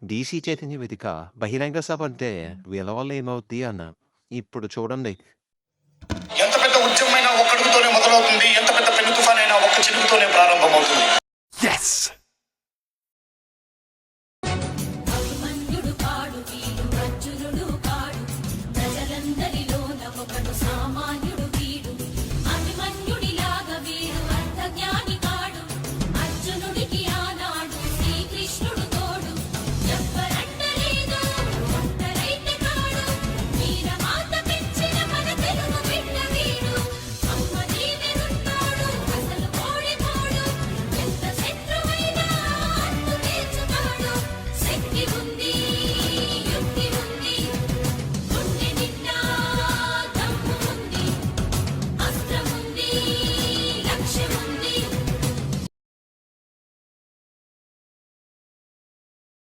DC Chaitanya వేదిక బహిరంగ సభ అంటే వీళ్ళ వల్ల ఏమవుద్ది అన్న. ఇప్పుడు చూడండి. ఎంత పెద్ద ఉద్యమమైనా ఒక్క అడుగుతోనే మొదలవుతుంది. ఎంత పెద్ద పెను తుఫానైనా ఒక్క చినుకుతోనే ప్రారంభమవుతుంది. Yes!